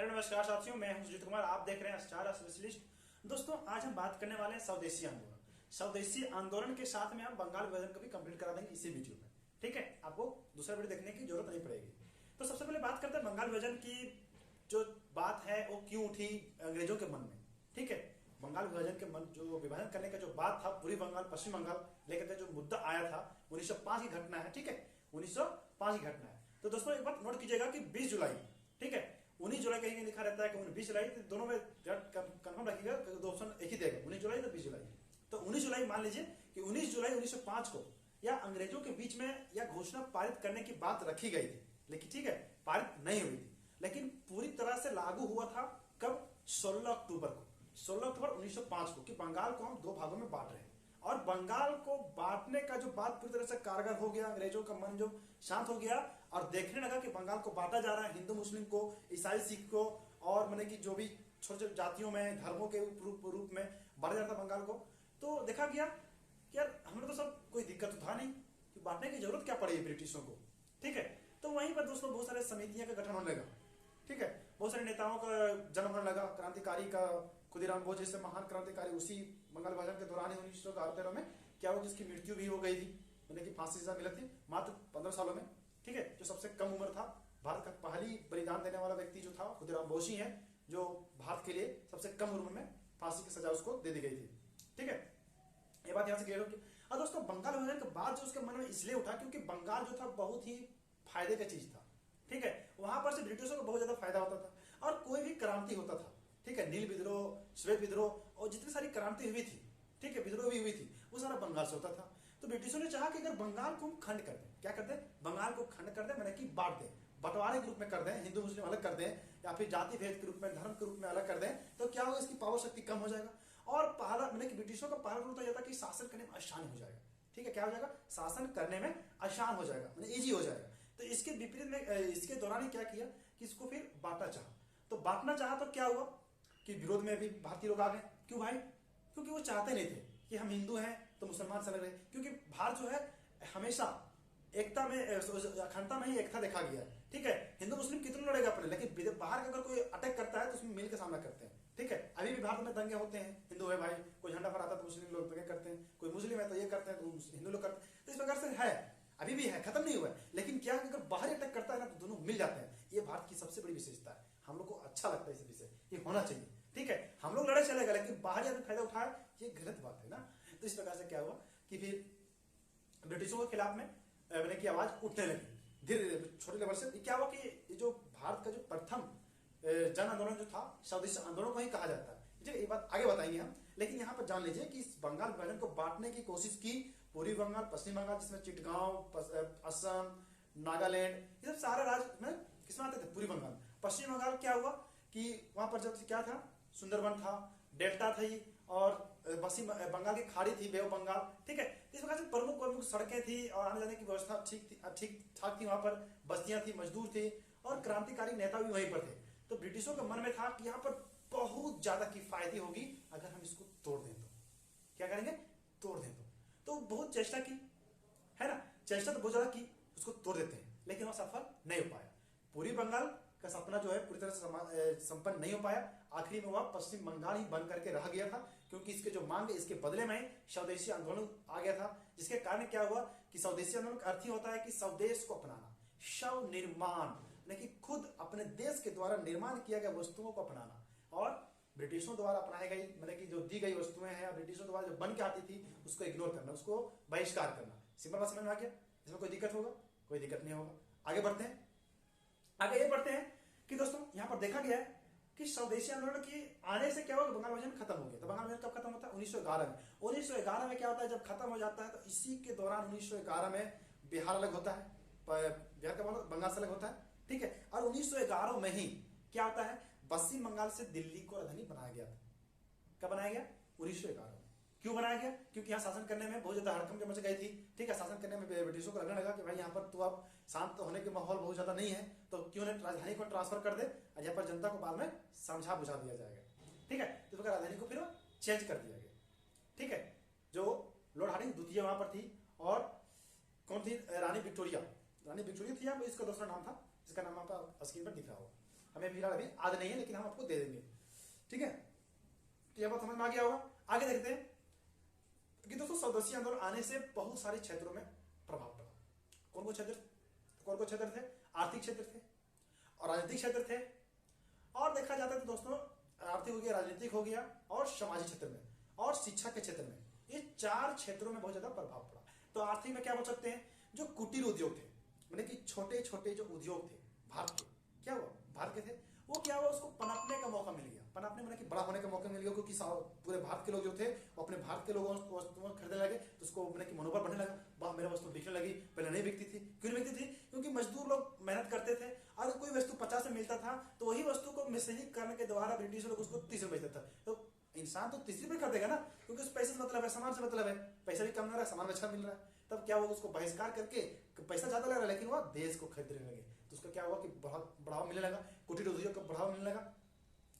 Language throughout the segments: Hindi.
हेलो नमस्कार साथियों, मैं हूं सुजीत कुमार। आप देख रहे हैं स्टार स्पेशलिस्ट। दोस्तों, आज हम बात करने वाले हैं स्वदेशी आंदोलन। स्वदेशी आंदोलन के साथ में हम बंगाल विभाजन को भी कंप्लीट करा देंगे इसी वीडियो में। ठीक है, आपको दूसरा वीडियो देखने की जरूरत नहीं पड़ेगी। तो सबसे पहले बात करते हैं बंगाल विभाजन की। जो बात है वो क्यों उठी अंग्रेजों के मन में। ठीक है, बंगाल विभाजन के मन, जो विभाजन करने का जो बात था, पूर्वी बंगाल पश्चिम बंगाल लेकर जो मुद्दा आया था, 1905 की घटना है। ठीक है, 1905 की घटना है। तो दोस्तों एक बात नोट कीजिएगा कि 20 जुलाई, ठीक है, 19 जुलाई कहीं लिखा रहता है कि 19 जुलाई, तो दोनों में कंफर्म रखिएगा, दो ऑप्शन एक ही देगा, 19 जुलाई तो 20 जुलाई। तो 19 जुलाई मान लीजिए कि 19 जुलाई 1905 को या अंग्रेजों के बीच में या घोषणा पारित करने की बात रखी गई थी, लेकिन ठीक है, पारित नहीं हुई थी, लेकिन पूरी तरह से लागू हुआ था कब? 16 अक्टूबर को, 16 अक्टूबर 1905 को, कि बंगाल को हम दो भागों में बांट रहे हैं। और बंगाल को बांटने का जो बात पूरी तरह से कारगर हो गया, अंग्रेजों का मन जो शांत हो गया और देखने लगा कि बंगाल को बांटा जा रहा है, हिंदू मुस्लिम को, ईसाई सिख को, और मैंने कि जो भी छोटे छोटे जातियों में, धर्मों के रूप में बांटा जा रहा था बंगाल को। तो देखा गया कि यार हमें तो सब कोई दिक्कत तो था नहीं कि बांटने की जरूरत क्या पड़ी ब्रिटिशों को। ठीक है, तो वहीं पर दोस्तों बहुत सारे समितियां का गठन होने लगा। ठीक है, बहुत सारे नेताओं का जन्म होने लगा। क्रांतिकारी का खुदीराम बोस जैसे महान क्रांतिकारी उसी बंगाल विभाजन के दौरान ही 1913 में क्या हुआ, जिसकी मृत्यु भी हो गई थी, मैंने कि फांसी सजा मिली थी मात्र 15 सालों में। ठीक है, जो सबसे कम उम्र था, भारत का पहली बलिदान देने वाला व्यक्ति जो था खुदीराम बोस ही है, जो भारत के लिए सबसे कम उम्र में फांसी की सजा उसको दे दी गई थी। ठीक है, ये बात यहां से क्लियर होगी। और दोस्तों बंगाल विभाजन के बाद जो उसके मन में इसलिए उठा क्योंकि बंगाल जो था बहुत ही फायदे का चीज था। ठीक है, वहां पर से ब्रिटिशों को बहुत ज्यादा फायदा होता था और कोई भी क्रांति होता था, ठीक है, नील विद्रोह, श्वेत विद्रोह और जितनी सारी क्रांति हुई थी, ठीक है, विद्रोह भी हुई थी, वो सारा बंगाल से होता था। तो ब्रिटिशों ने चाहा कि अगर बंगाल को हम खंड कर दें, क्या कर दें, बंगाल को खंड कर दें, मैंने कि बांट दें, बंटवारे के रूप में कर दें, हिंदू मुस्लिम अलग कर दें या फिर जाति भेद के रूप में, धर्म के रूप में अलग कर दें, तो क्या होगा, इसकी पावर शक्ति कम हो जाएगा। और पहला मैंने कि ब्रिटिशों का पहला रूल था कि शासन करने में आसान हो जाएगा। ठीक है, क्या हो जाएगा, शासन करने में आसान हो जाएगा, मैंने इजी हो जाएगा। तो इसके विपरीत में इसके दौरान ही क्या किया कि इसको फिर बांटना चाहा। तो बांटना चाहा तो क्या हुआ कि विरोध में भी भारतीय लोग आ गए। क्यों भाई? क्योंकि वो चाहते नहीं थे कि हम हिंदू हैं तो मुसलमान से अलग रहे, क्योंकि भारत जो है हमेशा एकता में, अखंडता में ही एकता देखा गया है। ठीक है, हिंदू मुस्लिम कितने लड़ेगा अपने, लेकिन बाहर अगर कोई अटैक करता है तो उसमें मिलकर सामना करते हैं। ठीक है, अभी भी भारत में दंगे होते हैं, हिंदू है भाई, कोई झंडा फहराता तो मुस्लिम लोग दंगे करते हैं, कोई मुस्लिम है तो ये करते हैं तो हिंदू लोग करते हैं। तो इस प्रकार से है, अभी भी है, खत्म नहीं हुआ है। लेकिन क्या अगर बाहर अटैक करता है ना तो दोनों मिल जाते हैं। ये भारत की सबसे बड़ी विशेषता है, हम लोग को अच्छा लगता है इस विषय, ये होना चाहिए। ठीक है, हम लोग लड़े चलेगा, लेकिन बाहर आदमी फायदा उठाए, ये गलत बात है ना। तो इस प्रकार से क्या हुआ कि फिर ब्रिटिशों के खिलाफ में मैंने की आवाज उठने लगी धीरे धीरे, छोटे लेवल से। क्या हुआ कि जो भारत का जो प्रथम जन आंदोलन जो था, स्वदेशी आंदोलन को ही कहा जाता है। ठीक है, ये बात आगे बताएंगे हम, लेकिन यहाँ पर जान लीजिए कि इस बंगाल विभाजन को बांटने की कोशिश की पूर्वी बंगाल, पश्चिम बंगाल, जिसमें चिटगांव, असम, नागालैंड, ये सब सारे राज्य में किसमें आते थे, पूर्वी बंगाल। पश्चिम बंगाल क्या हुआ कि वहां पर जब क्या था, सुंदरबन था, डेल्टा थी और पश्चिम बंगाल की खाड़ी थी, बे ऑफ बंगाल। ठीक है, इस प्रकार से प्रमुख प्रमुख सड़कें थी और आने जाने की व्यवस्था ठीक ठाक थी, वहां पर बस्तियां थी, मजदूर थे और क्रांतिकारी नेता भी वहीं पर थे। तो ब्रिटिशों के मन में था कि यहाँ पर बहुत ज्यादा किफायती होगी अगर हम इसको तोड़ दें तो। क्या करेंगे, तोड़ दें तो बहुत चेष्टा की, है ना, चेष्टा तो बहुत ज्यादा की, उसको तोड़ देते हैं, लेकिन वो सफल नहीं हो पाया। पूर्वी बंगाल का सपना जो है पूरी तरह से संपन्न नहीं हो पाया। आखिरी में वह पश्चिम बंगाल ही बन करके रह गया था, क्योंकि इसके जो मांग, इसके बदले में स्वदेशी आंदोलन आ गया था, जिसके कारण क्या हुआ कि स्वदेशी आंदोलन का अर्थ ही होता है कि स्वदेश को अपनाना, स्व निर्माण, लेकिन खुद अपने देश के द्वारा निर्माण किया गया वस्तुओं को अपनाना, और ब्रिटिशों द्वारा अपनाई गई, मतलब कि जो दी गई वस्तुएं हैं, ब्रिटिशों द्वारा जो बन के आती थी उसको इग्नोर करना, उसको बहिष्कार करना। सिंपल बात समझ में आ गया? इसमें कोई दिक्कत होगा? कोई दिक्कत नहीं होगा। आगे बढ़ते हैं, आगे ये बढ़ते हैं कि दोस्तों यहां पर देखा गया है कि स्वदेशी आंदोलन की आने से क्या हुआ, बंगाल विभाजन खत्म हो गया। तो बंगाल विभाजन कब खत्म होता है? 1911 में। 1911 में क्या होता है, जब खत्म हो जाता है तो इसी के दौरान 1911 में बिहार अलग होता है, बिहार का मतलब बंगाल से अलग होता है। ठीक है, और 1911 में ही क्या होता है, पश्चिम बंगाल से दिल्ली को राजधानी बनाया गया था। कब बनाया गया? 1911 में। क्यों बनाया गया? क्योंकि यहाँ शासन करने में बहुत ज्यादा हड़कंप मच गई थी। ठीक है, शासन करने में ब्रिटिशों को लगने लगा कि भाई यहाँ पर तो अब शांत होने के माहौल बहुत ज्यादा नहीं है, तो क्यों नहीं राजधानी को ट्रांसफर कर दे और यहाँ पर जनता को बाद में समझा बुझा दिया जाएगा। ठीक है, तो राजधानी को फिर चेंज कर दिया गया। ठीक है, जो लॉर्ड हार्डिंग द्वितीय वहां पर थी, और कौन थी, रानी विक्टोरिया। रानी विक्टोरिया थी, इसका दूसरा नाम था, जिसका नाम आपका स्क्रीन पर दिख रहा होगा। हमें फिलहाल अभी याद नहीं है, लेकिन हम आपको दे देंगे। ठीक है, तो यह बात समझ में आ गया होगा। आगे देखते हैं कि दोस्तों स्वदेशी आंदोलन आने से बहुत सारे क्षेत्रों में प्रभाव पड़ा। कौन कौन क्षेत्र थे? आर्थिक क्षेत्र थे और राजनीतिक क्षेत्र थे, और देखा जाता है तो दोस्तों आर्थिक हो गया, राजनीतिक हो गया और सामाजिक क्षेत्र में और शिक्षा के क्षेत्र में, ये 4 क्षेत्रों में बहुत ज्यादा प्रभाव पड़ा। तो आर्थिक में क्या बोल सकते हैं, जो कुटीर उद्योग थे, मतलब कि छोटे छोटे जो उद्योग थे भारत के, क्या हुआ, भारत के थे, वो क्या हुआ, उसको पनपने का मौका मिल गया। पनपने मतलब कि बड़ा होने का मौका मिल गया, क्योंकि पूरे भारत के लोग जो थे वो अपने भारत के लोगों को वस्तुएं खरीदने लगे, तो उसको मतलब कि मनोबल बढ़ने लगा, वाह मेरा वस्तु बिकने लगी। पहले नहीं बिकती थी, क्यों नहीं बिकती थी? क्योंकि मजदूर लोग मेहनत करते थे, और कोई वस्तु 50 में मिलता था तो वही वस्तु को मिसलीक करने के द्वारा ब्रिटिश लोग उसको 30 में बेचता था। तो इंसान तो 30 रुपये कर देगा ना, क्योंकि उस पैसे से मतलब है, सामान से मतलब है, पैसा भी कम मिल रहा है, सामान अच्छा मिल रहा है। तब क्या हुआ, उसको बहिष्कार करके पैसा ज्यादा लग रहा है, लेकिन वह देश को खरीदने लगे, तो उसका क्या हुआ कि बहुत बढ़ावा मिलने लगा, कुटीर उद्योग का बढ़ावा मिलने लगा।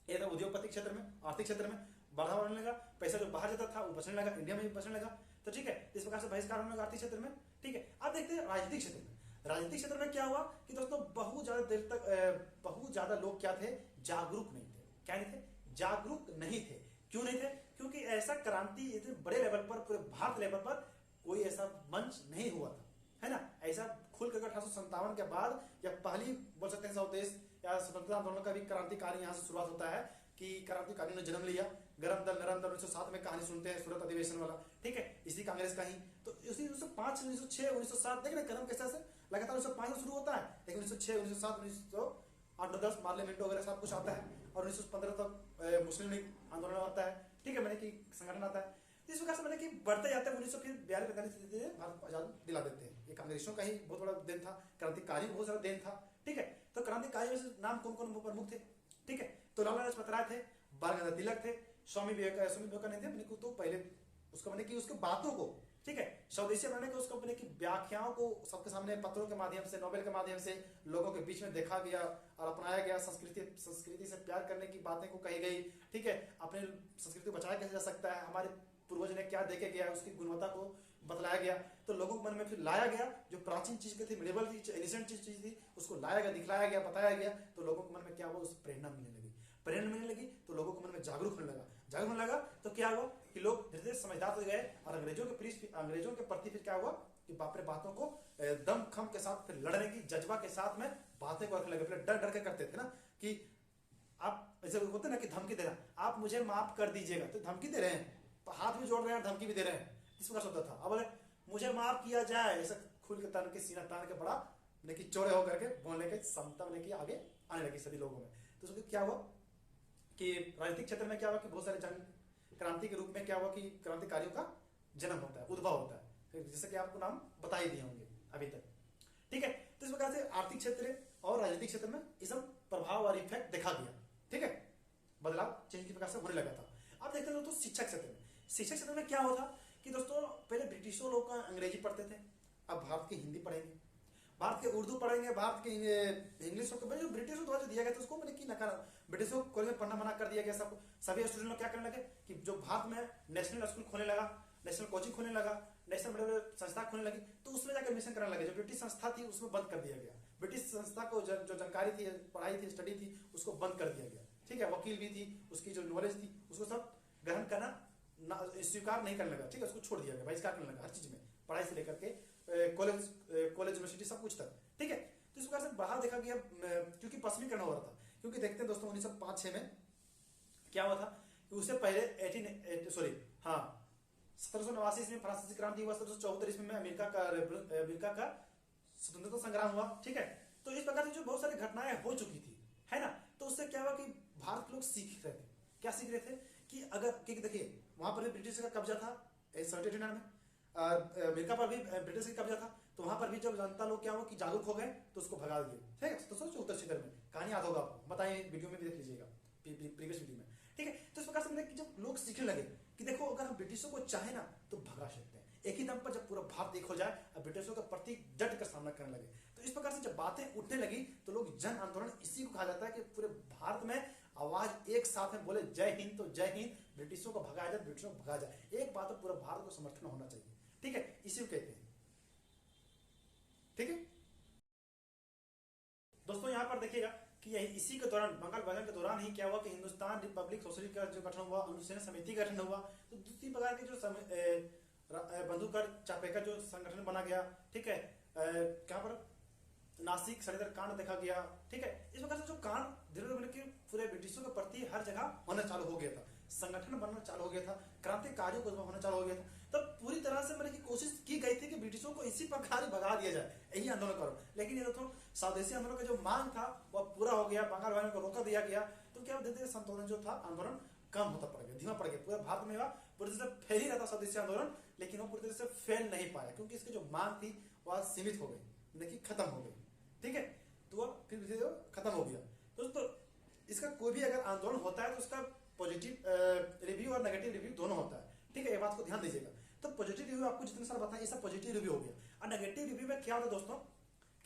ये था उद्योगपति क्षेत्र में, आर्थिक क्षेत्र में बढ़ावा मिलने लगा, पैसा जो बाहर जाता था वो बचने लगा, इंडिया में भी बचने लगा। तो ठीक है, इस प्रकार से बहिष्कार होने लगा आर्थिक क्षेत्र में। ठीक है, अब देखते हैं राजनीतिक क्षेत्र में। राजनीतिक क्षेत्र में क्या हुआ कि दोस्तों बहुत ज्यादा देर तक बहुत ज्यादा लोग क्या थे, जागरूक नहीं थे। क्या नहीं थे? जागरूक नहीं थे। क्यों नहीं थे? क्योंकि ऐसा क्रांति इतने बड़े लेवल पर, पूरे भारत लेवल पर कोई ऐसा मंच नहीं हुआ था, है ना। ऐसा खुलकर 1857 के बाद, या पहली बोल सकते हैं स्वदेश या स्वतंत्रता आंदोलन का भी क्रांतिकारी यहाँ से शुरुआत होता है, कि क्रांतिकारियों ने जन्म लिया। गरम दल नरम दल 1907 में कहानी सुनते हैं, सूरत अधिवेशन वाला, ठीक है, इसी कांग्रेस का ही। तो उसी 1905 1906 1907 देख रहे कदम कैसे लगातार 1905 में शुरू होता है, लेकिन 1906 1907 1908 10 पार्लियामेंट वगैरह सब कुछ आता है, और 1915 तक मुस्लिम लीग आंदोलन आता है। ठीक है, मैंने कि संगठन आता है। इस प्रकार से मैंने कि बढ़ते जाते हैं 1942 भारत को आजाद दिला देते हैं। ये कांग्रेसियों का ही बहुत बड़ा देन था, क्रांतिकारी बहुत सारा देन था। ठीक है, तो क्रांतिकारी में से नाम कौन कौन प्रमुख थे? ठीक है, तो लाला लाजपत राय थे, बाल गंगाधर तिलक थे, स्वामी विवेकानंद थे। मैंने तो पहले उसको मैंने कि उसके बातों को, ठीक है, स्वदेशी बनाने के उसको मैंने कि व्याख्याओं को सबके सामने पत्रों के माध्यम से, नोबेल के माध्यम से लोगों के बीच में देखा गया और अपनाया गया। संस्कृति से प्यार करने की बातें को कही गई। ठीक है, अपने संस्कृति को बचाया कैसे जा सकता है, हमारे पूर्वज ने क्या देखे गया, उसकी गुणवत्ता को बतलाया गया। तो लोगों के मन में फिर लाया गया, जो प्राचीन चीज की थी, मिडिवल थी, एलिसेंट चीज थी, उसको लाया गया, दिखलाया गया, बताया गया। तो लोगों के मन में क्या हुआ, उस प्रेरणा मिलने लगी। प्रेरणा मिलने लगी तो लोगों के मन में जागरूक होने लगा। जागरूक होने लगा तो क्या हुआ कि लोग धीरे धीरे समझदार हो गए, और अंग्रेजों के प्रति फिर क्या हुआ कि बाप रे बातों को दम खम के साथ, फिर लड़ने की जज्बा के साथ में बातें को रखने लगे। पहले डर डर के करते थे ना, कि आप ऐसे होते ना कि धमकी दे रहा, आप मुझे माफ कर दीजिएगा, तो धमकी दे रहे हैं, हाथ भी जोड़ रहे हैं, धमकी भी दे रहे हैं, इस प्रकार होता था। अब बोले मुझे माफ किया जाए, ऐसा खुल के तान के, सीना तान के, बड़ा कि चौड़े होकर के बोलने के क्षमता की आगे आने लगी सभी लोगों में। तो उसमें क्या हुआ कि राजनीतिक क्षेत्र में क्या हुआ कि बहुत सारे जन क्रांति के रूप में क्या हुआ कि क्रांतिकारियों का जन्म होता है, उद्भव होता है, जैसे कि आपको नाम बता ही दिए होंगे अभी तक। ठीक है, तो इस प्रकार से आर्थिक क्षेत्र और राजनीतिक क्षेत्र में ये सब प्रभाव और इफेक्ट देखा गया। ठीक है, बदलाव चेंज की प्रकार से होने लगा था। अब देखते हैं दोस्तों शिक्षा क्षेत्र में। शिक्षा क्षेत्र में क्या होता कि दोस्तों पहले ब्रिटिशों लोग अंग्रेजी पढ़ते थे, अब भारत की हिंदी पढ़ेंगे, भारत के उर्दू पढ़ेंगे, भारत के इंग्लिश। तो जो ब्रिटिशों द्वारा दिया गया था उसको मैंने की नकार, ब्रिटिशों को कॉलेज में पढ़ना मना कर दिया गया। सब सभी स्टूडेंट लोग क्या करने लगे कि जो भारत में नेशनल स्कूल खोलने लगा, नेशनल कोचिंग खोलने लगा, नेशनल बड़े बड़े संस्था खोलने लगी, तो उसमें जाकर एडमिशन कराने लगे। जो ब्रिटिश संस्था थी उसमें बंद कर दिया गया। ब्रिटिश संस्था को जो जानकारी थी, पढ़ाई थी, स्टडी थी, उसको बंद कर दिया गया। ठीक है, वकील भी थी, उसकी जो नॉलेज थी उसको सब ग्रहण करना स्वीकार नहीं करने लगा। ठीक है, उसको छोड़ दिया गया, बहिष्कार करने लगा हर चीज में, पढ़ाई से लेकर के कॉलेज यूनिवर्सिटी सब कुछ तक। ठीक है, तो इस प्रकार से बाहर देखा गया, क्योंकि पश्चिमीकरण हो रहा था। क्योंकि देखते हैं दोस्तों 1905-06 में क्या हुआ था कि उससे पहले 1789 में फ्रांसीसी क्रांति हुआ, 1774 में अमेरिका का स्वतंत्रता संग्राम हुआ। ठीक है, तो इस प्रकार से जो बहुत सारी घटनाएं हो चुकी थी, है ना, तो उससे क्या हुआ कि भारत के लोग सीख रहे थे। क्या सीख रहे थे कि अगर, क्योंकि देखिए वहां पर भी ब्रिटिश का कब्जा था 1789 में, अमेरिका पर भी ब्रिटिश का कब्जा था, तो वहां पर भी जब जनता लोग क्या हुआ कि जागरूक हो गए तो उसको भगा दिए। ठीक है, तो सोचो उत्तर क्षेत्र में कहानी याद होगा आपको, बताइए वीडियो में भी देख लीजिएगा, प्रीवियस वीडियो में। ठीक है, तो इस प्रकार से कि जब लोग सीखने लगे कि देखो अगर हम ब्रिटिशों को चाहे ना तो भगा सकते हैं, एक ही दम पर जब पूरा भारत एक हो जाए और ब्रिटिशों के प्रति डट कर सामना करने लगे, तो इस प्रकार से जब बातें उठने लगी तो लोग जन आंदोलन, इसी को कहा जाता है कि पूरे भारत में आवाज एक साथ में बोले जय हिंद, तो जय हिंद, ब्रिटिशों को भगाया जाए, ब्रिटिशों को भगा जाए, एक बात पूरा भारत को समर्थन होना चाहिए। ठीक है, इसी को कहते हैं। ठीक है दोस्तों, यहां पर देखिएगा कि इसी के दौरान बंगाल विभाजन के दौरान ही क्या हुआ कि हिंदुस्तान रिपब्लिक सोसाइटी का जो गठन हुआ, अनुसूचना समिति का गठन हुआ। तो दूसरी प्रकार के जो बंधुकर चापेकर जो संगठन बना गया, ठीक है, कहाँ पर नासिक षड्यंत्र कांड देखा गया, ठीक है। इस प्रकार से जो कांड धीरे धीरे पूरे ब्रिटिशों के प्रति हर जगह होना चालू हो गया था, संगठन बनना चालू हो गया था, क्रांतिकारियों को होना चालू हो गया था। तब पूरी तरह से मैंने की कोशिश की गई थी कि ब्रिटिशों को इसी प्रकार भगा दिया जाए, यही आंदोलन करो। लेकिन ये तो स्वदेशी आंदोलन का जो मांग था वह पूरा हो गया, बंगाल विभाजन को रोका दिया गया। तो क्या धीरे धीरे संतोलन जो था आंदोलन कम होता पड़ गया, धीमा पड़ गया। पूरे भारत में पूरी तरह से फैल ही रहा था स्वदेशी आंदोलन, लेकिन वो पूरी तरह से फैल नहीं पाया क्योंकि इसकी जो मांग थी वह सीमित हो गई, लेकिन खत्म हो गई, ठीक है। तो वह फिर खत्म हो गया। दोस्तों इसका कोई भी अगर आंदोलन होता है तो उसका पॉजिटिव रिव्यू और नेगेटिव रिव्यू दोनों होता है, ठीक है, ये बात को ध्यान दीजिएगा। तो पॉजिटिव रिव्यू आपको जितने साल बताया ये सब पॉजिटिव रिव्यू हो गया। और नेगेटिव रिव्यू में क्या होता दोस्तों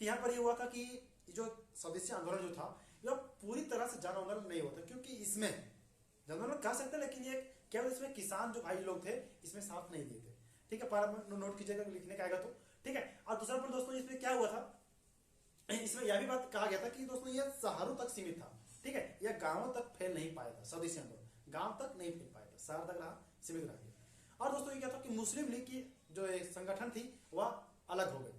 कि यहाँ पर ये हुआ था कि जो स्वदेशी आंदोलन जो था यह पूरी तरह से जन आंदोलन नहीं होता, क्योंकि इसमें जन आंदोलन कह सकते हैं, लेकिन ये केवल इसमें किसान जो भाई लोग थे इसमें साथ नहीं दिए थे, ठीक है। पहला नोट कीजिएगा लिखने का आएगा तो, ठीक है। और दूसरा पर दोस्तों इसमें क्या हुआ था, इसमें यह भी बात कहा गया था कि दोस्तों यह शहरों तक सीमित था, ठीक है, यह गांवों तक फैल नहीं पाया था। स्वदेशी आंदोलन गांव तक नहीं फैल पाया था, शहर तक रहा, सीमित रह गया। और दोस्तों ये क्या था कि मुस्लिम लीग की जो संगठन थी वह अलग हो गई,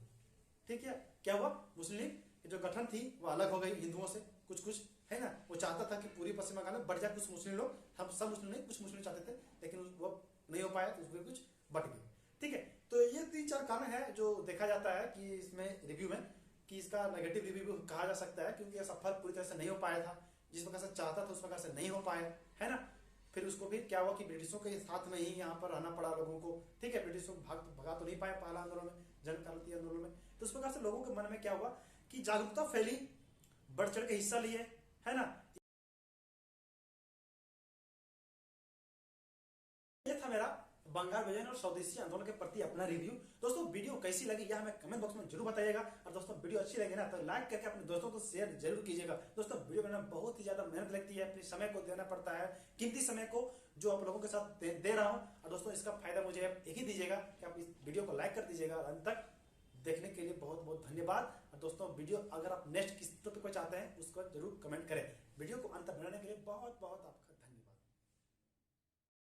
ठीक है। क्या हुआ, मुस्लिम लीग की जो गठन थी वह अलग हो गई हिंदुओं से, कुछ है ना। वो चाहता था कि पूरी पश्चिम बंगाल में बढ़ जाए कुछ मुस्लिम लोग, हम सब मुस्लिम नहीं, कुछ मुस्लिम चाहते थे, लेकिन वो नहीं हो पाया, तो उसमें कुछ बट गए, ठीक है। तो ये 3-4 कारण है जो देखा जाता है कि इसमें रिव्यू में कि इसका नेगेटिव रिव्यू भी कहा जा सकता है, क्योंकि यह सफल पूरी तरह से नहीं हो पाया था, जिस प्रकार से चाहता था उस प्रकार से नहीं हो पाया, है ना। फिर उसको भी क्या हुआ कि ब्रिटिशों के साथ में ही यहाँ पर रहना पड़ा लोगों को, ठीक है। ब्रिटिशों भगा तो नहीं पाए पहला आंदोलन में, जन क्रांति आंदोलन में। तो उस प्रकार से लोगों के मन में क्या हुआ कि जागरूकता फैली, बढ़ चढ़ के हिस्सा लिए, है ना। ये था मेरा बंगाल विभाजन और स्वदेशी आंदोलन के प्रति अपना रिव्यू। दोस्तों वीडियो कैसी लगी यह हमें कमेंट बॉक्स में जरूर बताइएगा। और दोस्तों वीडियो अच्छी लगी ना तो लाइक करके अपने दोस्तों को शेयर जरूर कीजिएगा। दोस्तों वीडियो बनाने में बहुत ही ज्यादा मेहनत लगती है, अपने समय को देना पड़ता है, कीमती समय को जो आप लोगों के साथ दे रहा हूँ। और दोस्तों इसका फायदा मुझे एक ही दीजिएगा कि आप इस वीडियो को लाइक कर दीजिएगा। अंत तक देखने के लिए बहुत बहुत धन्यवाद। और दोस्तों वीडियो अगर आप नेक्स्ट किस टॉपिक को चाहते हैं उसको जरूर कमेंट करें। वीडियो को अंत तक बनाने के लिए बहुत बहुत आपका